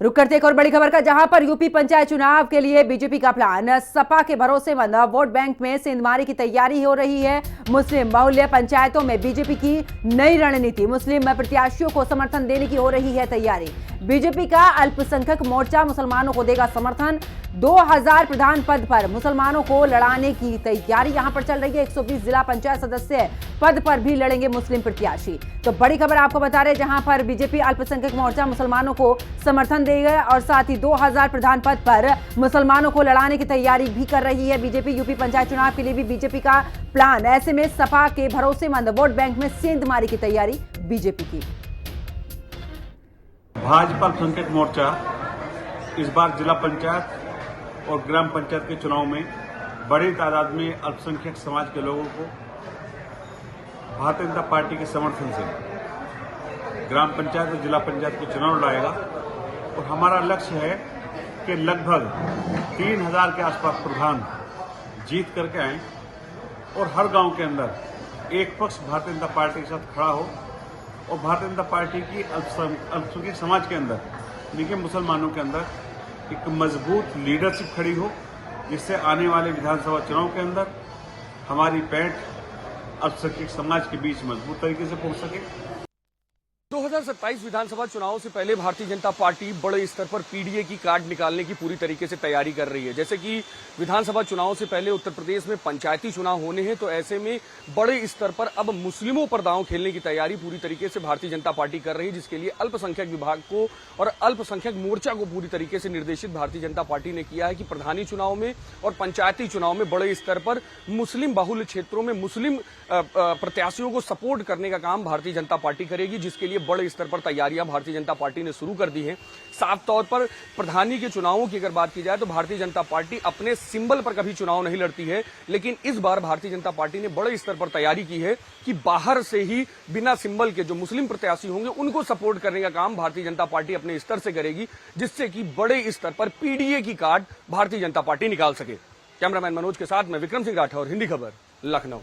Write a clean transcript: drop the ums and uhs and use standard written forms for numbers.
रुक करते एक और बड़ी खबर का, जहां पर यूपी पंचायत चुनाव के लिए बीजेपी का प्लान। सपा के भरोसेमंद वोट बैंक में सेंधमारी की तैयारी हो रही है। मुस्लिम बहुल्य पंचायतों में बीजेपी की नई रणनीति, मुस्लिम प्रत्याशियों को समर्थन देने की हो रही है तैयारी। बीजेपी का अल्पसंख्यक मोर्चा मुसलमानों को देगा समर्थन। 2000 प्रधान पद पर मुसलमानों को लड़ाने की तैयारी यहां पर चल रही है। 120 जिला पंचायत सदस्य पद पर भी लड़ेंगे मुस्लिम प्रत्याशी। तो बड़ी खबर आपको बता रहे, जहां पर बीजेपी अल्पसंख्यक मोर्चा मुसलमानों को समर्थन देगा और साथ ही 2000 प्रधान पद पर मुसलमानों को लड़ाने की तैयारी भी कर रही है बीजेपी। यूपी पंचायत चुनाव के लिए भी बीजेपी का प्लान। ऐसे में सपा के भरोसेमंद वोट बैंक में सेंधमारी की तैयारी बीजेपी की। भाजपा अल्पसंख्यक मोर्चा इस बार जिला पंचायत और ग्राम पंचायत के चुनाव में बड़ी तादाद में अल्पसंख्यक समाज के लोगों को भारतीय जनता पार्टी के समर्थन से ग्राम पंचायत और जिला पंचायत के चुनाव लड़ाएगा। और हमारा लक्ष्य है कि लगभग 3000 के आसपास प्रधान जीत करके आए और हर गांव के अंदर एक पक्ष भारतीय जनता पार्टी के साथ खड़ा हो और भारतीय जनता पार्टी की अल्पसंख्यक समाज के अंदर, लेकिन मुसलमानों के अंदर एक मजबूत लीडरशिप खड़ी हो, जिससे आने वाले विधानसभा चुनाव के अंदर हमारी पैठ अल्पसंख्यक समाज के बीच मजबूत तरीके से पहुंच सके। 2027 विधानसभा चुनाव से पहले भारतीय जनता पार्टी बड़े स्तर पर पीडीए की कार्ड निकालने की पूरी तरीके से तैयारी कर रही है। जैसे कि विधानसभा चुनाव से पहले उत्तर प्रदेश में पंचायती चुनाव होने हैं, तो ऐसे में बड़े स्तर पर अब मुस्लिमों पर दांव खेलने की तैयारी पूरी तरीके से भारतीय जनता पार्टी कर रही है, जिसके लिए अल्पसंख्यक विभाग को और अल्पसंख्यक मोर्चा को पूरी तरीके से निर्देशित भारतीय जनता पार्टी ने किया है कि प्रधानी चुनाव में और पंचायती चुनाव में बड़े स्तर पर मुस्लिम बाहुल्य क्षेत्रों में मुस्लिम प्रत्याशियों को सपोर्ट करने का काम भारतीय जनता पार्टी करेगी, जिसके लिए बड़े स्तर पर तैयारियां भारतीय जनता पार्टी ने शुरू कर दी हैं। साफ तौर पर प्रधानी के चुनावों की अगर बात की जाए तो भारतीय जनता पार्टी अपने सिंबल पर कभी चुनाव नहीं लड़ती है, लेकिन इस बार भारतीय जनता पार्टी ने बड़े स्तर पर तैयारी की है कि बाहर से ही बिना सिंबल के जो मुस्लिम प्रत्याशी होंगे उनको सपोर्ट करने का काम भारतीय जनता पार्टी अपने स्तर से करेगी, जिससे कि बड़े स्तर पर पीडीए की कार्ड भारतीय जनता पार्टी निकाल सके। कैमरामैन मनोज के साथ मैं विक्रम सिंह राठौर, हिंदी खबर, लखनऊ।